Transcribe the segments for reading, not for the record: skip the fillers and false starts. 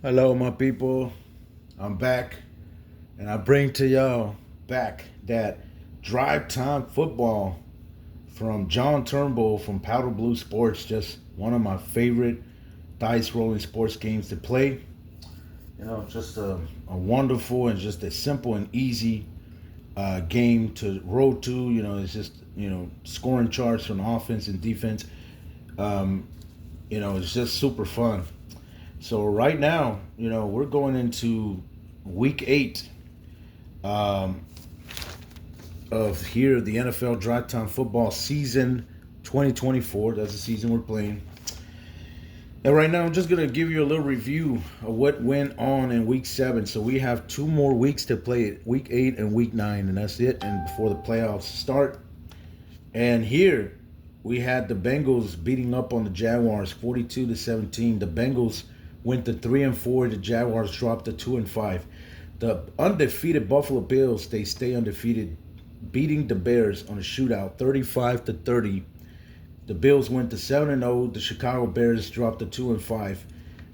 Hello, my people. I'm back, and I bring to y'all back that drive time football from John Turnbull from Powder Blue Sports. Just one of my favorite dice rolling sports games to play. Just a wonderful and just a simple and easy game to roll to. It's just scoring charts from offense and defense. Um, it's just super fun. So right now, we're going into week 8 um, of here the NFL Drive Time Football season 2024. That's the season we're playing. And right now, I'm just gonna give you a little review of what went on in week 7. So we have 2 more weeks to play it, week 8 and week 9, and that's it. And before the playoffs start, and here we had the Bengals beating up on the Jaguars 42-17. The Bengals went to 3-4. The Jaguars dropped to 2-5. The undefeated Buffalo Bills, they stay undefeated, beating the Bears on a shootout 35-30. The Bills went to 7-0. The Chicago Bears dropped to 2-5.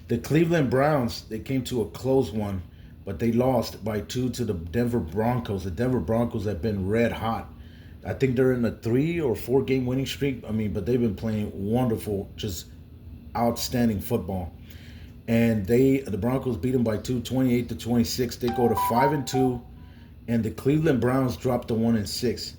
The Cleveland Browns, they came to a close one, but they lost by 2 to the Denver Broncos. The Denver Broncos have been red hot. I think they're in a 3 or 4 game winning streak. But they've been playing wonderful, just outstanding football. And the Broncos beat them by 2, 28-26. They go to 5-2, and the Cleveland Browns dropped to 1-6.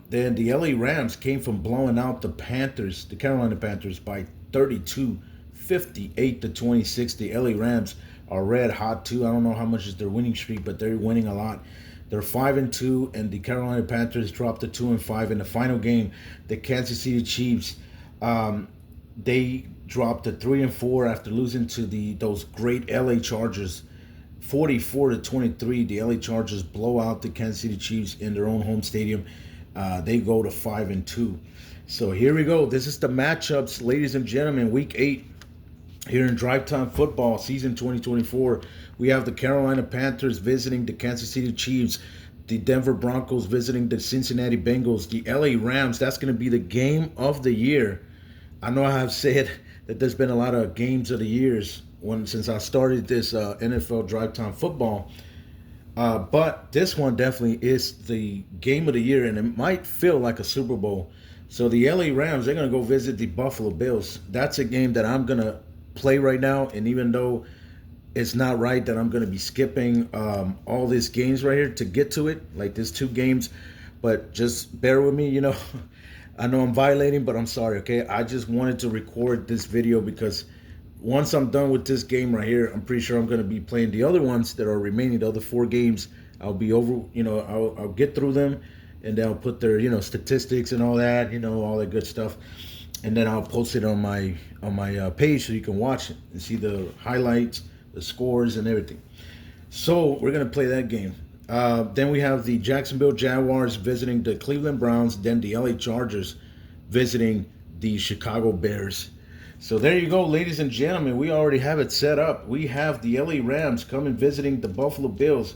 Then the LA Rams came from blowing out the Panthers, the Carolina Panthers, by 32, 58-26. The LA Rams are red hot too. I don't know how much is their winning streak, but they're winning a lot. They're 5-2, and the Carolina Panthers dropped to 2-5. In the final game, the Kansas City Chiefs, they dropped to 3-4 after losing to those great LA Chargers, 44-23. The LA Chargers blow out the Kansas City Chiefs in their own home stadium. They go to 5-2. So here we go. This is the matchups, ladies and gentlemen. Week 8 here in Drive Time Football season 2024. We have the Carolina Panthers visiting the Kansas City Chiefs. The Denver Broncos visiting the Cincinnati Bengals. The LA Rams, that's going to be the game of the year. I know I have said that there's been a lot of games of the years since I started this NFL Drive Time Football. But this one definitely is the game of the year, and it might feel like a Super Bowl. So the LA Rams, they're going to go visit the Buffalo Bills. That's a game that I'm going to play right now, and even though it's not right that I'm going to be skipping all these games right here to get to it, like there's 2 games, but just bear with me, I know I'm violating, but I'm sorry, okay? I just wanted to record this video because once I'm done with this game right here, I'm pretty sure I'm going to be playing the other ones that are remaining, the other 4 games. I'll be over, I'll get through them, and then I'll put their, statistics and all that, all that good stuff. And then I'll post it on my page so you can watch it and see the highlights, the scores, and everything. So we're going to play that game. Then we have the Jacksonville Jaguars visiting the Cleveland Browns. Then the LA Chargers visiting the Chicago Bears. So there you go, ladies and gentlemen. We already have it set up. We have the LA Rams coming visiting the Buffalo Bills.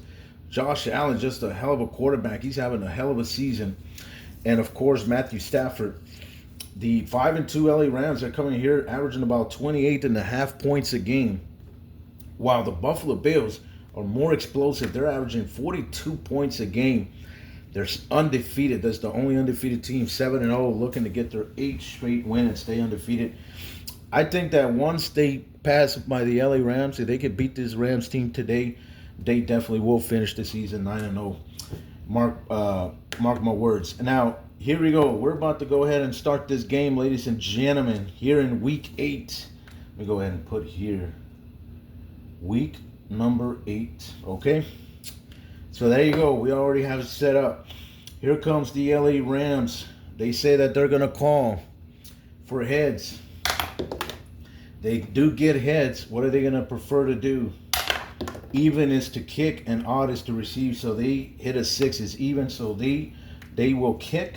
Josh Allen, just a hell of a quarterback. He's having a hell of a season. And of course, Matthew Stafford. The 5-2 LA Rams are coming here averaging about 28.5 points a game, while the Buffalo Bills are more explosive. They're averaging 42 points a game. They're undefeated. That's the only undefeated team, 7-0, looking to get their 8th straight win and stay undefeated. I think that once they pass by the LA Rams, if they could beat this Rams team today, they definitely will finish the season 9-0. Mark my words. Now, here we go. We're about to go ahead and start this game, ladies and gentlemen, here in week 8. Let me go ahead and put here week number 8. Okay, so there you go. We already have it set up. Here comes the LA Rams. They say that they're gonna call for heads. They do get heads. What are they gonna prefer to do? Even is to kick and odd is to receive. So they hit a 6 is even. So they will kick.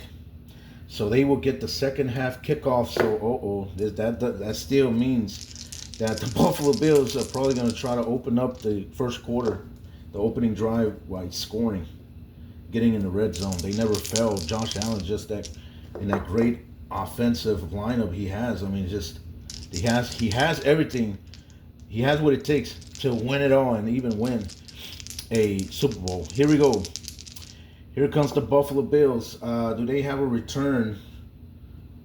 So they will get the second half kickoff. So that still means that the Buffalo Bills are probably going to try to open up the first quarter, the opening drive, by scoring, getting in the red zone. They never fell. Josh Allen just in that great offensive lineup he has. I mean, just he has everything. He has what it takes to win it all and even win a Super Bowl. Here we go. Here comes the Buffalo Bills. Do they have a return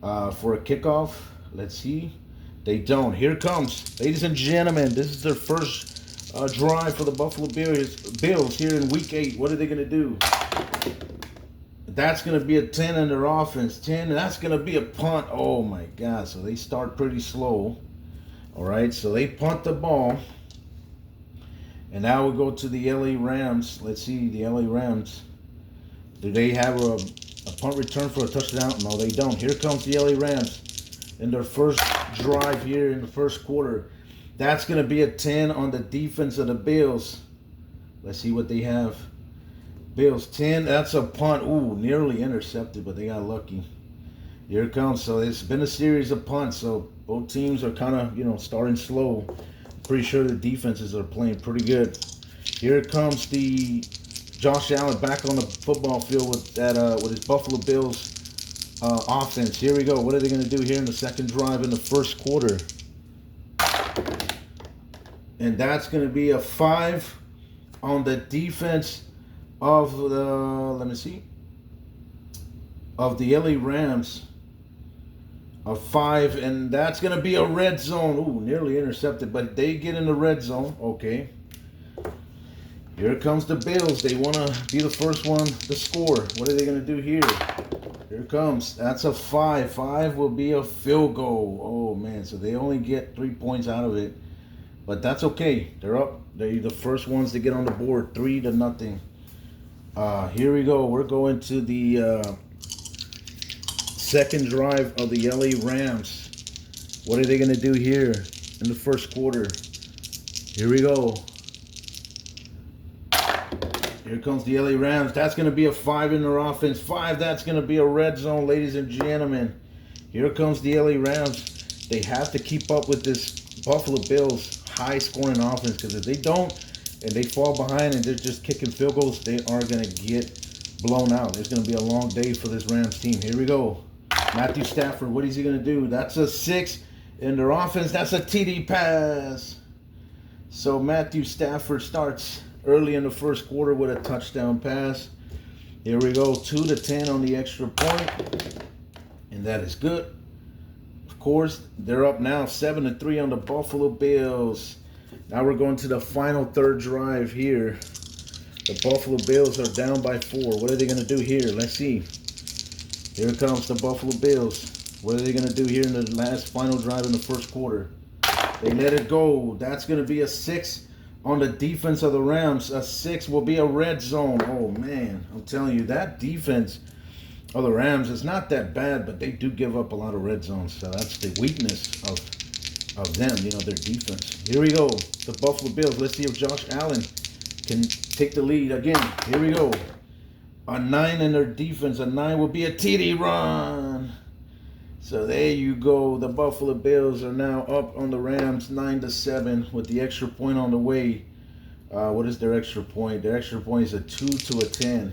for a kickoff? Let's see. They don't. Here comes, ladies and gentlemen. This is their first drive for the Buffalo Bills here in Week 8. What are they going to do? That's going to be a 10 in their offense. 10. That's going to be a punt. Oh, my God. So they start pretty slow. All right. So they punt the ball. And now we go to the LA Rams. Let's see. The LA Rams. Do they have a punt return for a touchdown? No, they don't. Here comes the LA Rams in their first drive here in the first quarter. That's going to be a 10 on the defense of the Bills. Let's see what they have. Bills 10. That's a punt. Ooh, nearly intercepted, but they got lucky. Here it comes. So it's been a series of punts. So both teams are kind of, starting slow. Pretty sure the defenses are playing pretty good. Here it comes the Josh Allen back on the football field with his Buffalo Bills offense. Here we go. What are they going to do here in the second drive in the first quarter? And that's going to be a 5 on the defense of the, of the LA Rams. A 5, and that's going to be a red zone. Ooh, nearly intercepted, but they get in the red zone. Okay. Here comes the Bills. They want to be the first one to score. What are they going to do here? Here it comes. That's a 5. 5 will be a field goal. Oh, man. So they only get 3 points out of it. But that's okay. They're up. They're the first ones to get on the board. 3-0. Here we go. We're going to the second drive of the LA Rams. What are they going to do here in the first quarter? Here we go. Here comes the LA Rams. That's going to be a 5 in their offense. 5, that's going to be a red zone, ladies and gentlemen. Here comes the LA Rams. They have to keep up with this Buffalo Bills high-scoring offense, because if they don't and they fall behind and they're just kicking field goals, they are going to get blown out. It's going to be a long day for this Rams team. Here we go. Matthew Stafford, what is he going to do? That's a 6 in their offense. That's a TD pass. So Matthew Stafford starts early in the first quarter with a touchdown pass. Here we go, 2-10 on the extra point, and that is good. Of course, they're up now 7-3 on the Buffalo Bills. Now we're going to the final third drive here. The Buffalo Bills are down by 4. What are they going to do here? Let's see. Here comes the Buffalo Bills. What are they going to do here in the last final drive in the first quarter? They let it go. That's going to be a 6 on the defense of the Rams. A 6 will be a red zone. Oh, man. I'm telling you, that defense of the Rams is not that bad, but they do give up a lot of red zones. So that's the weakness of them, their defense. Here we go. The Buffalo Bills. Let's see if Josh Allen can take the lead again. Here we go. A 9 in their defense. A 9 will be a TD run. So there you go. The Buffalo Bills are now up on the Rams 9-7 with the extra point on the way. What is their extra point? Their extra point is a 2-10.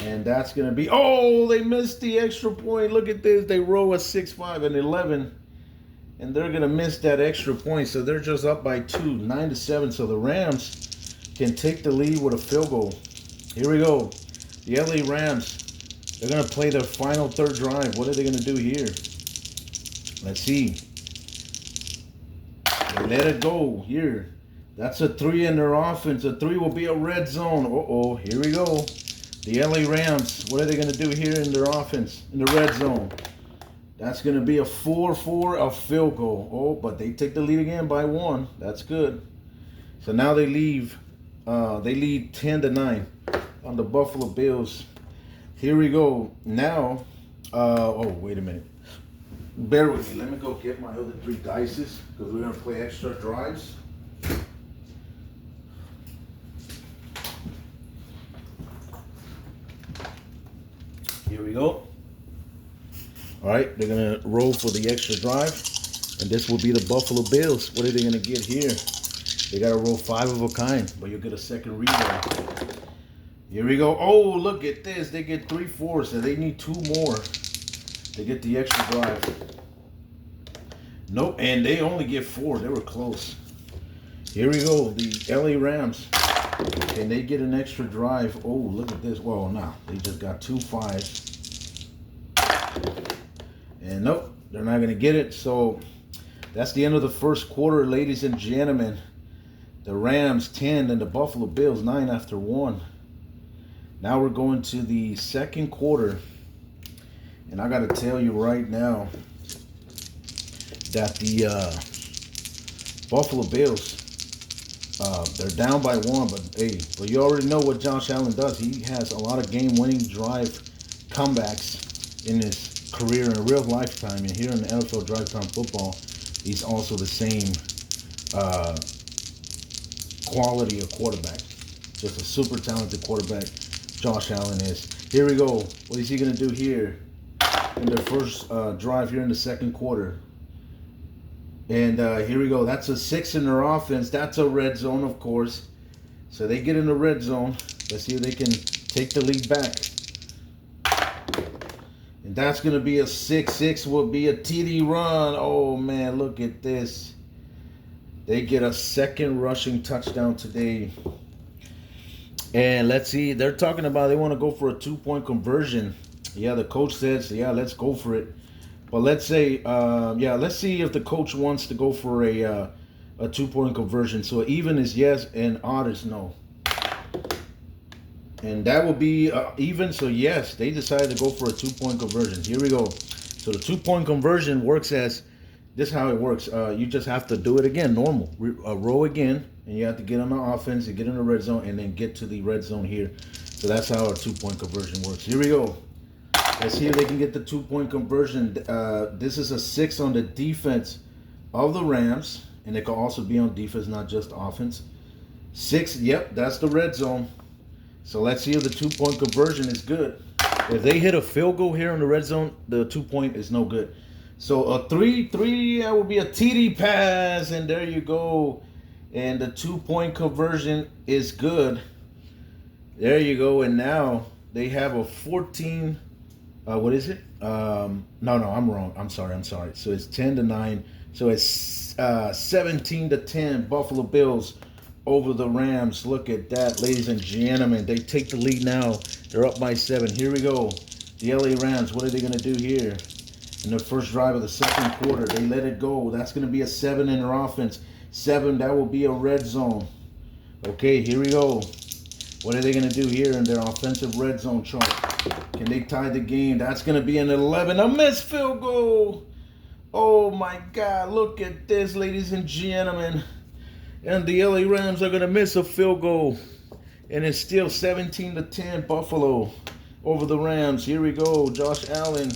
And that's going to be... Oh, they missed the extra point. Look at this. They roll a 6-5 and 11. And they're going to miss that extra point. So they're just up by 2, 9-7. So the Rams can take the lead with a field goal. Here we go. The LA Rams, they're going to play their final third drive. What are they going to do here? Let's see. They let it go here. That's a 3 in their offense. A 3 will be a red zone. Uh-oh, here we go. The LA Rams, what are they going to do here in their offense, in the red zone? That's going to be a 4-4, a field goal. Oh, but they take the lead again by 1. That's good. So now they lead 10-9 on the Buffalo Bills. Here we go. Now, oh, wait a minute. Bear with me. Let me go get my other 3 dices, because we're going to play extra drives. Here we go. All right, they're going to roll for the extra drive, and this will be the Buffalo Bills. What are they going to get here? They got to roll 5 of a kind, but you'll get a second reroll. Here we go. Oh, look at this. They get 3 4s, so they need 2 more to get the extra drive. Nope, and they only get 4. They were close. Here we go. The LA Rams. Can they get an extra drive? Oh, look at this. Well, no. They just got 2 5s. And nope, they're not going to get it. So that's the end of the first quarter, ladies and gentlemen. The Rams 10 and the Buffalo Bills 9 after 1. Now we're going to the second quarter. And I got to tell you right now that the Buffalo Bills, they're down by 1, but hey, well, you already know what Josh Allen does. He has a lot of game-winning drive comebacks in his career in a real lifetime. And here in the NFL Drive Time Football, he's also the same quality of quarterback. Just a super talented quarterback, Josh Allen is. Here we go. What is he going to do here in their first drive here in the second quarter? And here we go. That's a 6 in their offense. That's a red zone, of course. So they get in the red zone. Let's see if they can take the lead back. And that's going to be a 6-6. Will be a TD run. Oh, man, look at this. They get a second rushing touchdown today. And let's see. They're talking about they want to go for a 2-point conversion. Yeah, the coach says, yeah, let's go for it. But let's say, let's see if the coach wants to go for a 2-point conversion. So even is yes and odd is no. And that will be even. So yes, they decided to go for a 2-point conversion. Here we go. So the 2-point conversion works as this is how it works. You just have to do it again, normal. Row again, and you have to get on the offense, you get in the red zone, and then get to the red zone here. So that's how a 2-point conversion works. Here we go. Let's see if they can get the 2-point conversion. This is a 6 on the defense of the Rams, and it can also be on defense, not just offense. 6, yep, that's the red zone. So let's see if the 2-point conversion is good. If they hit a field goal here in the red zone, the 2-point is no good. So a 3, that would be a TD pass, and there you go. And the 2-point conversion is good. There you go. And now they have a 14. What is it? No, I'm wrong. I'm sorry. So it's 10-9. So it's 17-10. Buffalo Bills over the Rams. Look at that, ladies and gentlemen. They take the lead now. They're up by 7. Here we go. The LA Rams. What are they going to do here? In the first drive of the second quarter, they let it go. That's going to be a 7 in their offense. 7, that will be a red zone. Okay, here we go. What are they going to do here in their offensive red zone chart? Can they tie the game? That's going to be an 11. A missed field goal. Oh, my God. Look at this, ladies and gentlemen. And the LA Rams are going to miss a field goal. And it's still 17-10 Buffalo over the Rams. Here we go. Josh Allen.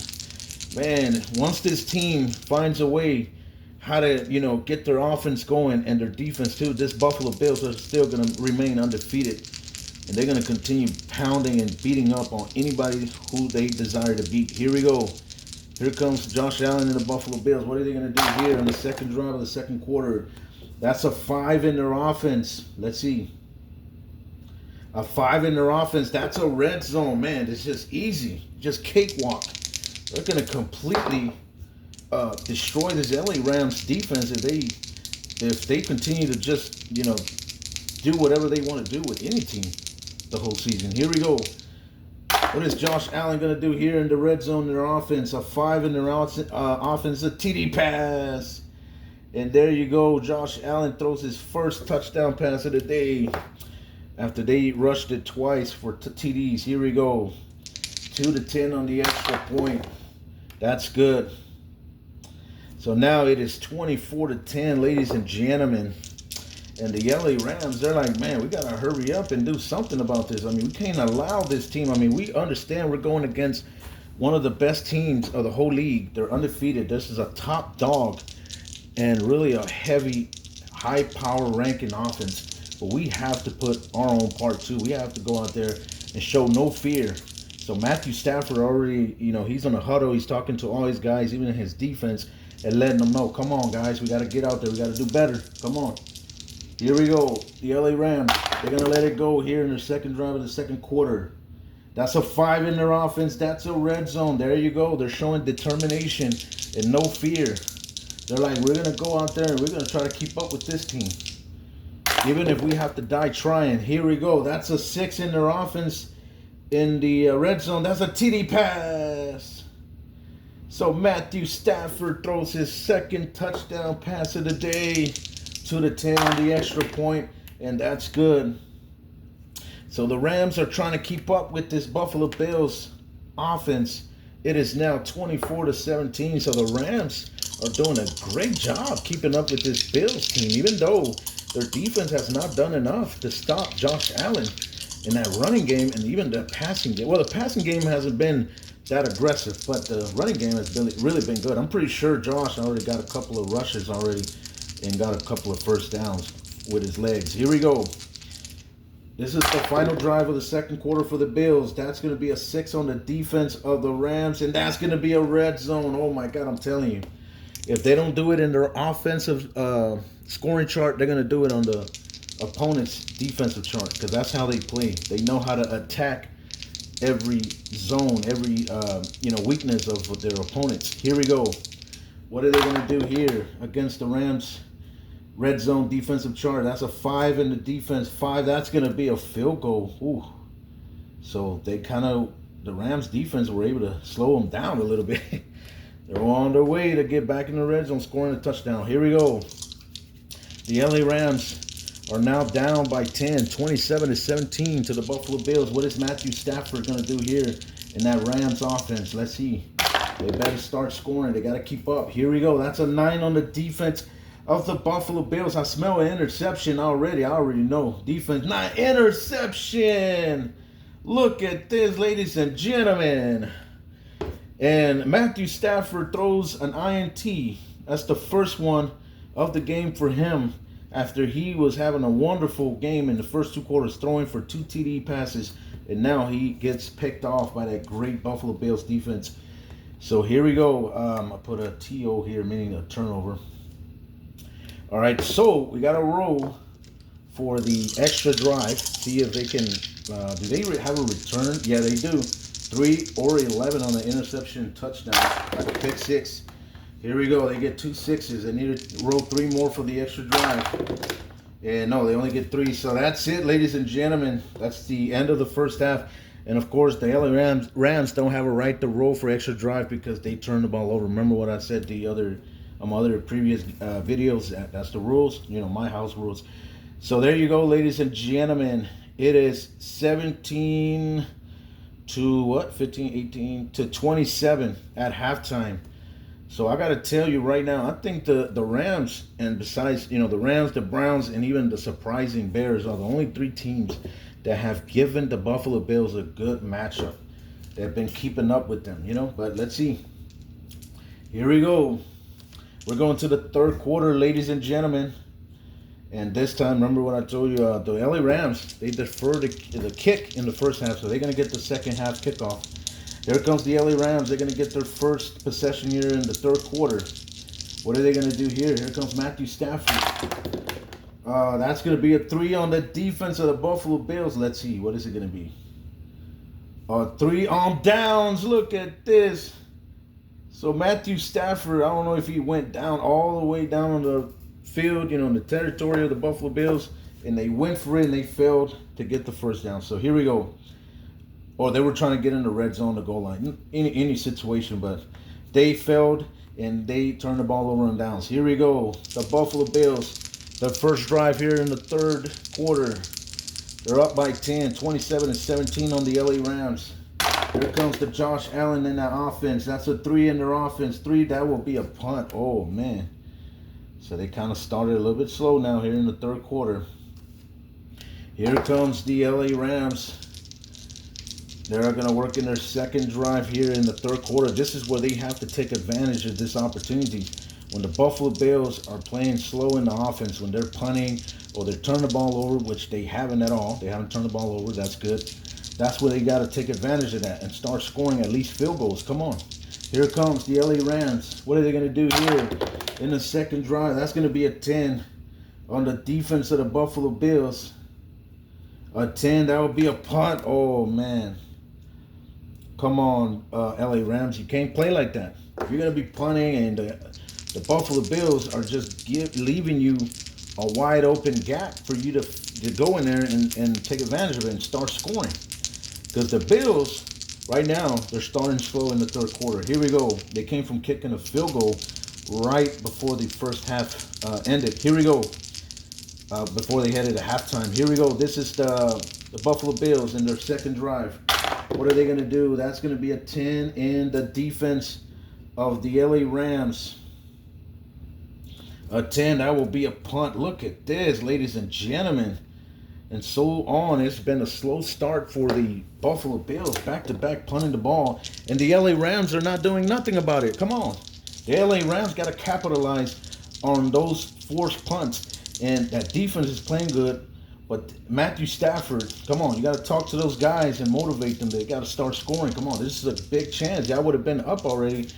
Man, once this team finds a way how to, get their offense going and their defense too, this Buffalo Bills are still going to remain undefeated. And they're going to continue pounding and beating up on anybody who they desire to beat. Here we go. Here comes Josh Allen and the Buffalo Bills. What are they going to do here in the second drive of the second quarter? That's a 5 in their offense. Let's see. A 5 in their offense. That's a red zone. Man, it's just easy. Just cakewalk. They're going to completely destroy this LA Rams defense if they continue to just, do whatever they want to do with any team the whole season. Here we go. What is Josh Allen going to do here in the red zone in their offense? A 5 in their offense, a TD pass. And there you go. Josh Allen throws his first touchdown pass of the day after they rushed it twice for TDs. Here we go. 2-10 on the extra point. That's good. So now it is 24-10, ladies and gentlemen. And the LA Rams, they're like, man, we got to hurry up and do something about this. I mean, we can't allow this team. I mean, we understand we're going against one of the best teams of the whole league. They're undefeated. This is a top dog and really a heavy, high power ranking offense. But we have to put our own part too. We have to go out there and show no fear. So Matthew Stafford already, he's on a huddle. He's talking to all his guys, even in his defense, and letting them know, come on, guys, we got to get out there. We got to do better. Come on. Here we go. The LA Rams, they're going to let it go here in the second drive of the second quarter. That's a 5 in their offense. That's a red zone. There you go. They're showing determination and no fear. They're like, we're going to go out there and we're going to try to keep up with this team. Even if we have to die trying. Here we go. That's a 6 in their offense in the red zone. That's a TD pass. So Matthew Stafford throws his second touchdown pass of the day to the 10 on the extra point, and that's good. So the Rams are trying to keep up with this Buffalo Bills offense. It is now 24-17. So the Rams are doing a great job keeping up with this Bills team, even though their defense has not done enough to stop Josh Allen in that running game and even the passing game. Well, the passing game hasn't been that aggressive, but the running game has really been good. I'm pretty sure Josh already got a couple of rushes already and got a couple of first downs with his legs. Here we go. This is the final drive of the second quarter for the Bills. That's going to be a 6 on the defense of the Rams, and that's going to be a red zone. Oh, my God, I'm telling you. If they don't do it in their offensive scoring chart, they're going to do it on the opponent's defensive chart because that's how they play. They know how to attack every zone, every weakness of their opponents. Here we go. What are they going to do here against the Rams? Red zone defensive chart. That's a 5 in the defense. 5. That's going to be a field goal. Ooh. So the Rams defense were able to slow them down a little bit. They're on their way to get back in the red zone, scoring a touchdown. Here we go. The LA Rams are now down by 10, 27-17 to the Buffalo Bills. What is Matthew Stafford going to do here in that Rams offense? Let's see. They better start scoring. They got to keep up. Here we go. That's a 9 on the defense of the Buffalo Bills. I smell an interception already. I already know. Defense, 9. Interception. Look at this, ladies and gentlemen. And Matthew Stafford throws an INT. That's the first one of the game for him after he was having a wonderful game in the first 2 quarters, throwing for 2 TD passes. And now he gets picked off by that great Buffalo Bills defense. So here we go. I put a TO here, meaning a turnover. All right, so we got a roll for the extra drive. See if they can, do they have a return? Yeah, they do. 3 or 11 on the interception touchdown, like a pick 6. Here we go. They get 2 6s. They need to roll 3 more for the extra drive. And no, they only get 3. So that's it, ladies and gentlemen. That's the end of the first half. And of course, the LA Rams don't have a right to roll for extra drive because they turned the ball over. Remember what I said the other previous videos? That's the rules. My house rules. So there you go, ladies and gentlemen. It is 17 to 18 to 27 at halftime. So I got to tell you right now, I think the Rams, and besides, the Rams, the Browns, and even the surprising Bears are the only 3 teams that have given the Buffalo Bills a good matchup. They've been keeping up with them, But let's see. Here we go. We're going to the third quarter, ladies and gentlemen. And this time, remember what I told you, the LA Rams, they deferred the kick in the first half, so they're going to get the second half kickoff. Here comes the LA Rams. They're going to get their first possession here in the third quarter. What are they going to do here? Here comes Matthew Stafford. That's going to be a 3 on the defense of the Buffalo Bills. Let's see. What is it going to be? 3 on downs. Look at this. So Matthew Stafford, I don't know if he went down all the way down on the field, in the territory of the Buffalo Bills, and they went for it and they failed to get the first down. So here we go. Or they were trying to get in the red zone, the goal line, any situation, but they failed and they turned the ball over on downs. Here we go. The Buffalo Bills, the first drive here in the third quarter. They're up by 10, 27-17 on the LA Rams. Here comes the Josh Allen in that offense. That's a 3 in their offense. 3, that will be a punt. Oh, man. So they kind of started a little bit slow now here in the third quarter. Here comes the LA Rams. They're going to work in their second drive here in the third quarter. This is where they have to take advantage of this opportunity. When the Buffalo Bills are playing slow in the offense, when they're punting or they're turning the ball over, which they haven't at all. They haven't turned the ball over. That's good. That's where they got to take advantage of that and start scoring at least field goals. Come on. Here comes the LA Rams. What are they going to do here in the second drive? That's going to be a 10 on the defense of the Buffalo Bills. A 10, that would be a punt. Oh, man. Come on, LA Rams. You can't play like that. If you're going to be punting and the Buffalo Bills are just leaving you a wide open gap for you to go in there and take advantage of it and start scoring. Because the Bills, right now, they're starting slow in the third quarter. Here we go. They came from kicking a field goal right before the first half ended. Here we go. Before they headed to halftime. Here we go. This is the Buffalo Bills in their second drive. What are they going to do? That's going to be a 10 in the defense of the LA Rams. A 10, that will be a punt. Look at this, ladies and gentlemen. And so on. It's been a slow start for the Buffalo Bills. Back-to-back punting the ball. And the LA Rams are not doing nothing about it. Come on. The LA Rams got to capitalize on those forced punts. And that defense is playing good. But Matthew Stafford, come on. You got to talk to those guys and motivate them. They got to start scoring. Come on. This is a big chance. Y'all would have been up already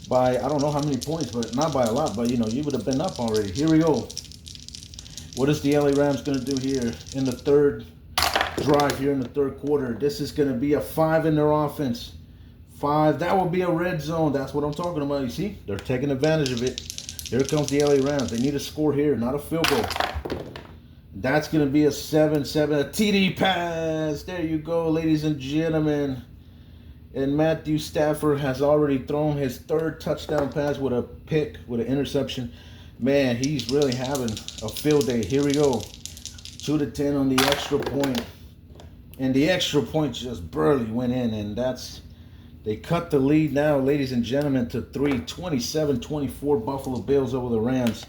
by, I don't know how many points, but not by a lot. But, you know, you would have been up already. Here we go. What is the LA Rams going to do here in the third drive here in the third quarter? This is going to be a 5 in their offense. 5. That will be a red zone. That's what I'm talking about. You see? They're taking advantage of it. Here comes the LA Rams. They need a score here, not a field goal. That's going to be a 7-7. A TD pass. There you go, ladies and gentlemen. And Matthew Stafford has already thrown his third touchdown pass with a pick, with an interception. Man, he's really having a field day. Here we go. 2-10 on the extra point. And the extra point just barely went in. And they cut the lead now, ladies and gentlemen, to 3. 27-24 Buffalo Bills over the Rams.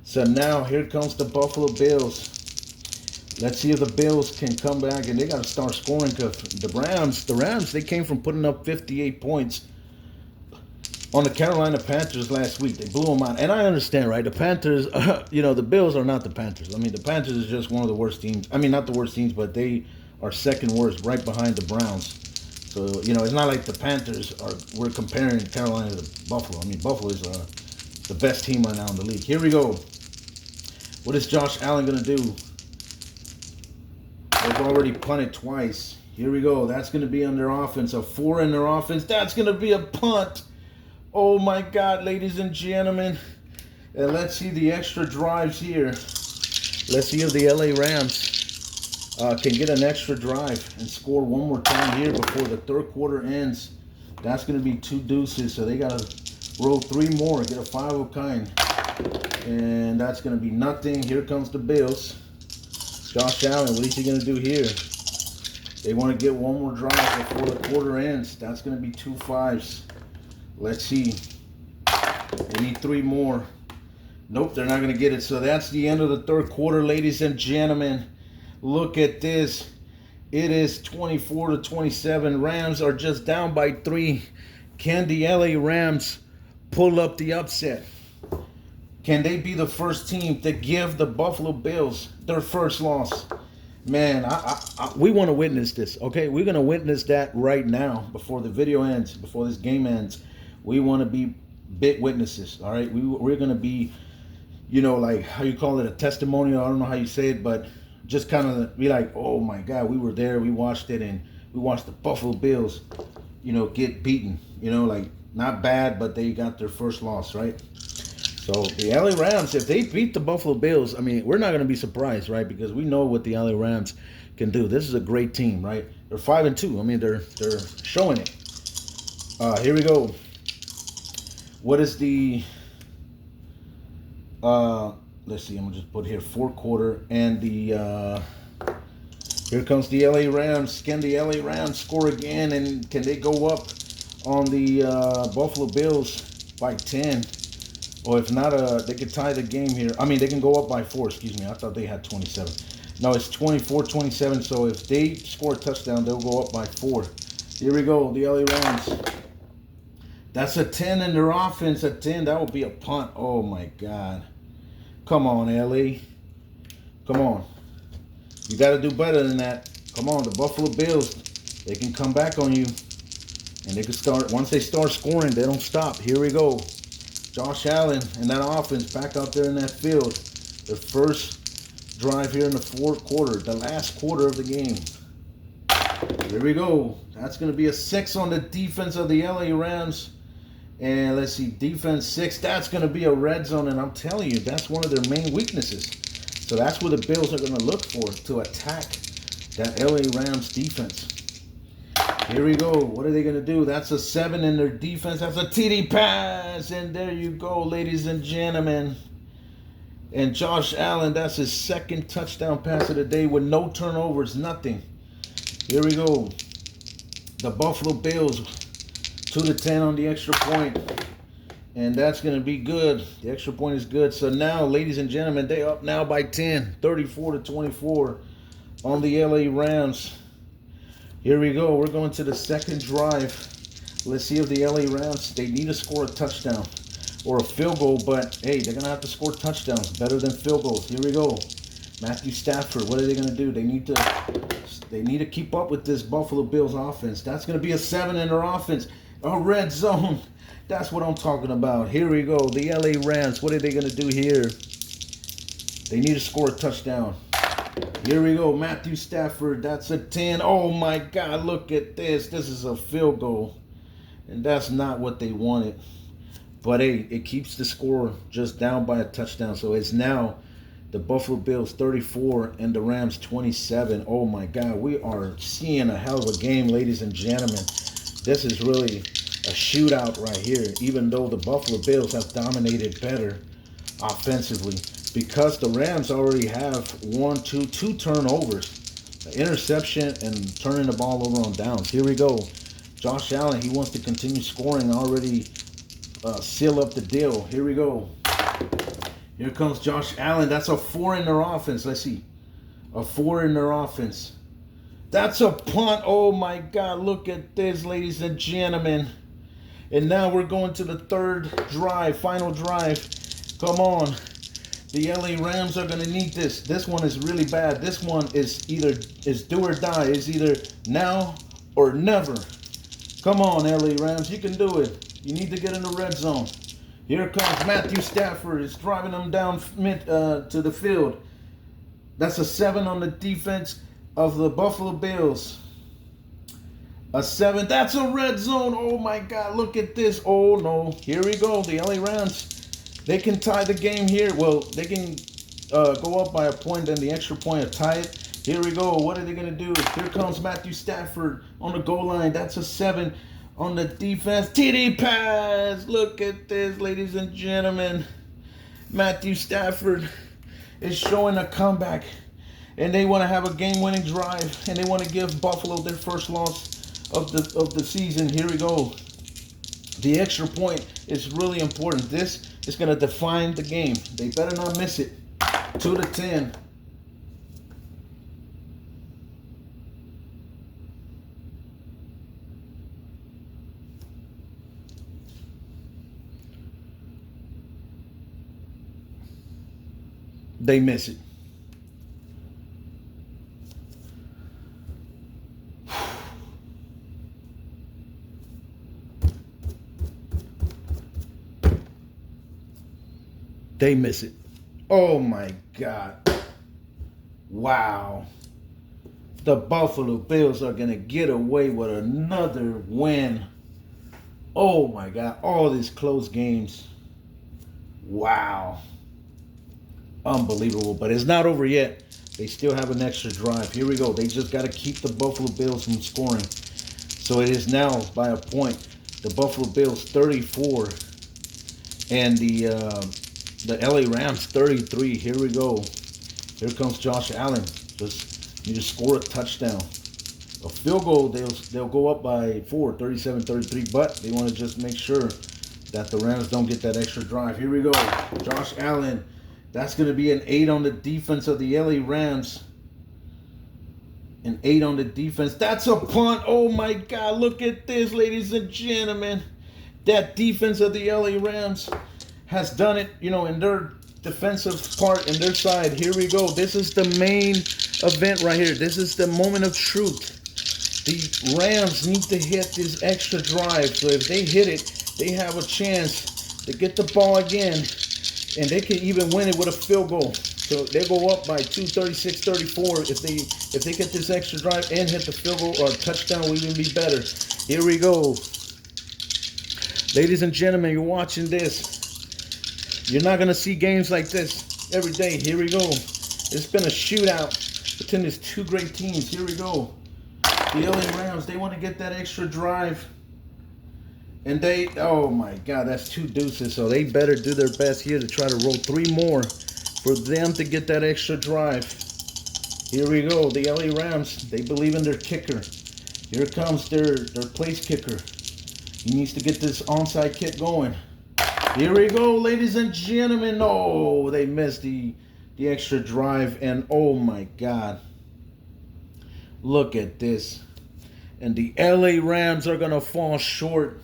So now here comes the Buffalo Bills. Let's see if the Bills can come back. And they got to start scoring because the Rams, they came from putting up 58 points on the Carolina Panthers last week. They blew them out. And I understand, right? The Panthers, you know, the Bills are not the Panthers. I mean, the Panthers is just one of the worst teams. I mean, not the worst teams, but they are second worst, right behind the Browns. So, you know, it's not like the Panthers we're comparing Carolina to Buffalo. I mean, Buffalo is the best team right now in the league. Here we go. What is Josh Allen going to do? They've already punted twice. Here we go. That's going to be on their offense. A 4 in their offense. That's going to be a punt. Oh my God, ladies and gentlemen. And let's see the extra drives here. Let's see if the LA Rams can get an extra drive and score one more time here before the third quarter ends. That's going to be 2 deuces. So they got to roll 3 more, get a 5 of a kind. And that's going to be nothing. Here comes the Bills. Josh Allen, what is he going to do here? They want to get one more drive before the quarter ends. That's going to be 2 5s. Let's see. They need 3 more. Nope, they're not going to get it. So that's the end of the third quarter, ladies and gentlemen. Look at this. It is 24-27. Rams are just down by 3. Can the LA Rams pull up the upset? Can they be the first team to give the Buffalo Bills their first loss? Man, we want to witness this, okay? We're going to witness that right now before the video ends, before this game ends. We want to be big witnesses, all right? We're going to be, you know, like, how you call it, a testimonial. I don't know how you say it, but just kind of be like, oh, my God, we were there. We watched it, and we watched the Buffalo Bills, you know, get beaten. You know, like, not bad, but they got their first loss, right? So the LA Rams, if they beat the Buffalo Bills, I mean, we're not going to be surprised, right? Because we know what the LA Rams can do. This is a great team, right? They're 5-2. I mean, they're showing it. Here we go. What is the? Let's see. I'm gonna just put here 4 quarter and the. Here comes the LA Rams. Can the LA Rams score again? And can they go up on the Buffalo Bills by 10? Or if not, they could tie the game here. I mean, they can go up by 4. Excuse me. I thought they had 27. No, it's 24-27. So if they score a touchdown, they'll go up by 4. Here we go. The LA Rams. That's a 10 in their offense. A 10. That would be a punt. Oh, my God. Come on, LA. Come on. You got to do better than that. Come on. The Buffalo Bills, they can come back on you. And they can start. Once they start scoring, they don't stop. Here we go. Josh Allen and that offense back out there in that field. The first drive here in the fourth quarter. The last quarter of the game. Here we go. That's going to be a 6 on the defense of the LA Rams. And let's see, defense 6. That's going to be a red zone. And I'm telling you, that's one of their main weaknesses. So that's what the Bills are going to look for to attack that LA Rams defense. Here we go. What are they going to do? That's a 7 in their defense. That's a TD pass. And there you go, ladies and gentlemen. And Josh Allen, that's his second touchdown pass of the day with no turnovers, nothing. Here we go. The Buffalo Bills, 2-10 on the extra point. And that's going to be good. The extra point is good. So now, ladies and gentlemen, they up now by 10, 34-24 on the LA Rams. Here we go. We're going to the second drive. Let's see if the LA Rams, they need to score a touchdown or a field goal, but hey, they're going to have to score touchdowns. Better than field goals. Here we go. Matthew Stafford, what are they going to do? They need to keep up with this Buffalo Bills offense. That's going to be a 7 in their offense. A red zone. That's what I'm talking about. Here we go. The LA Rams, what are they going to do here? They need to score a touchdown. Here we go. Matthew Stafford, that's a 10. Oh my God, look at this. This is a field goal. And that's not what they wanted. But hey, it keeps the score just down by a touchdown. So it's now the Buffalo Bills 34 and the Rams 27. Oh my God, we are seeing a hell of a game, ladies and gentlemen. This is really a shootout right here, even though the Buffalo Bills have dominated better offensively, because the Rams already have two turnovers, an interception and turning the ball over on downs. Here we go. Josh Allen, he wants to continue scoring, already seal up the deal. Here we go. Here comes Josh Allen. That's a 4 in their offense. Let's see. A 4 in their offense. That's a punt. Oh my God, look at this, ladies and gentlemen. And now we're going to the third drive, final drive. Come on. The LA Rams are going to need this. This one is really bad. This one is do or die. It's either now or never. Come on, LA Rams. You can do it. You need to get in the red zone. Here comes Matthew Stafford. It's driving them down to the field. That's a 7 on the defense of the Buffalo Bills. A 7. That's a red zone. Oh my God. Look at this. Oh no. Here we go. The LA Rams. They can tie the game here. Well, they can go up by a point, then the extra point to tie it. Here we go. What are they going to do? Here comes Matthew Stafford on the goal line. That's a 7 on the defense. TD pass. Look at this, ladies and gentlemen. Matthew Stafford is showing a comeback. And they want to have a game-winning drive. And they want to give Buffalo their first loss of the season. Here we go. The extra point is really important. This is going to define the game. They better not miss it. 2-10. They miss it. They miss it. Oh my God. Wow. The Buffalo Bills are going to get away with another win. Oh my God. All these close games. Wow. Unbelievable. But it's not over yet. They still have an extra drive. Here we go. They just got to keep the Buffalo Bills from scoring. So it is now by a point. The Buffalo Bills 34 and the LA Rams 33. Here we go. Here comes Josh Allen. Just need to score a touchdown. A field goal, they'll go up by 4, 37-33, but they want to just make sure that the Rams don't get that extra drive. Here we go. Josh Allen. That's going to be an 8 on the defense of the LA Rams. An 8 on the defense. That's a punt. Oh my God. Look at this, ladies and gentlemen. That defense of the LA Rams has done it, in their defensive part, in their side. Here we go. This is the main event right here. This is the moment of truth. The Rams need to hit this extra drive. So if they hit it, they have a chance to get the ball again. And they can even win it with a field goal. So they go up by 2, 36-34. If they get this extra drive and hit the field goal, or a touchdown will even be better. Here we go. Ladies and gentlemen, you're watching this. You're not going to see games like this every day. Here we go. It's been a shootout between these two great teams. Here we go. The LA Rams, they want to get that extra drive. And they, oh my God, that's two deuces. So they better do their best here to try to roll three more for them to get that extra drive. Here we go. The LA Rams, they believe in their kicker. Here comes their place kicker. He needs to get this onside kick going. Here we go, ladies and gentlemen. Oh, they missed the extra drive. And oh my God. Look at this. And the LA Rams are going to fall short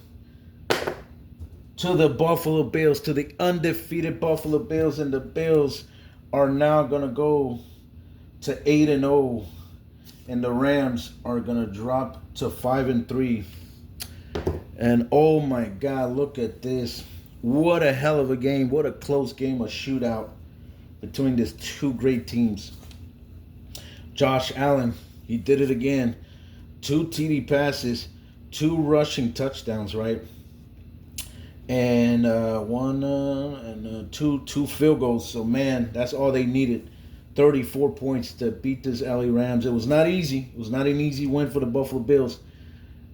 to the Buffalo Bills, to the undefeated Buffalo Bills. And the Bills are now going to go to 8-0. And the Rams are going to drop to 5-3. And oh my God, look at this. What a hell of a game. What a close game, a shootout between these two great teams. Josh Allen, he did it again. 2 TD passes, 2 rushing touchdowns, right? And two field goals. So man, that's all they needed. 34 points to beat this LA Rams. It was not easy. It was not an easy win for the Buffalo Bills.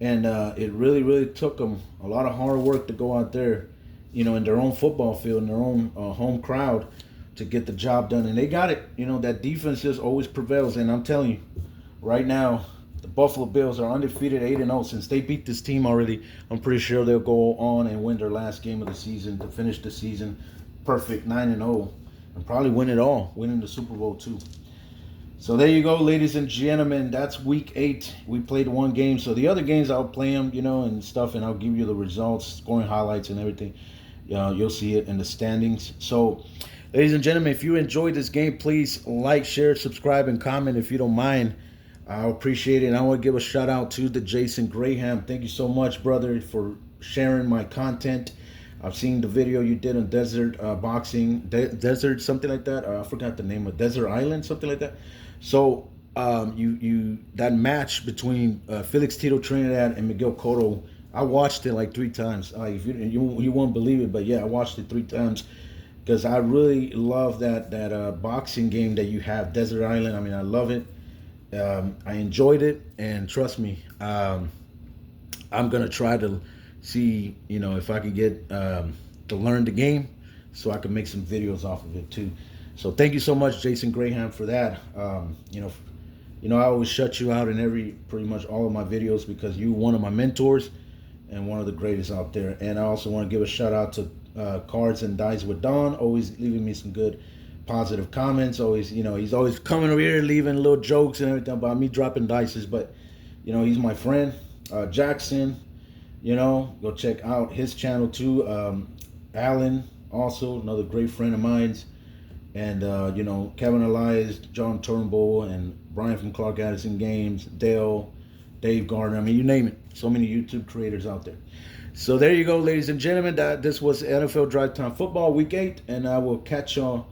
And it really, really took them a lot of hard work to go out there, you know, in their own football field, in their own home crowd to get the job done. And they got it. You know, that defense just always prevails. And I'm telling you, right now, the Buffalo Bills are undefeated 8-0. Since they beat this team already, I'm pretty sure they'll go on and win their last game of the season to finish the season perfect 9-0 and probably win it all, winning the Super Bowl too. So there you go, ladies and gentlemen. That's week 8. We played 1 game. So the other games, I'll play them, you know, and stuff, and I'll give you the results, scoring highlights and everything. You'll see it in the standings. So, ladies and gentlemen, if you enjoyed this game, please like, share, subscribe, and comment if you don't mind. I appreciate it. And I want to give a shout out to the Jason Graham. Thank you so much, brother, for sharing my content. I've seen the video you did on Desert Boxing, Desert something like that. I forgot the name of Desert Island, something like that. So you that match between Felix Tito Trinidad and Miguel Cotto, I watched it like 3 times. If you won't believe it, but yeah, I watched it 3 times because I really love that boxing game that you have, Desert Island. I mean, I love it. I enjoyed it, and trust me, I'm gonna try to see, you know, if I can get to learn the game so I can make some videos off of it too. So thank you so much, Jason Graham, for that. You know, I always shut you out in pretty much all of my videos because you're one of my mentors and one of the greatest out there. And I also want to give a shout out to Cards and Dice with Don, always leaving me some good positive comments. Always, you know, he's always coming over here leaving little jokes and everything about me dropping dices. But, you know, he's my friend. Jackson, you know, go check out his channel too. Alan, also another great friend of mine. And, you know, Kevin Elias, John Turnbull, and Brian from Clark Addison Games, Dale, Dave Gardner. I mean, you name it. So many YouTube creators out there. So there you go, ladies and gentlemen. This was NFL Drive Time Football Week 8. And I will catch y'all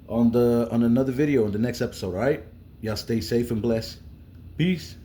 on another video in the next episode, all right? Y'all stay safe and blessed. Peace.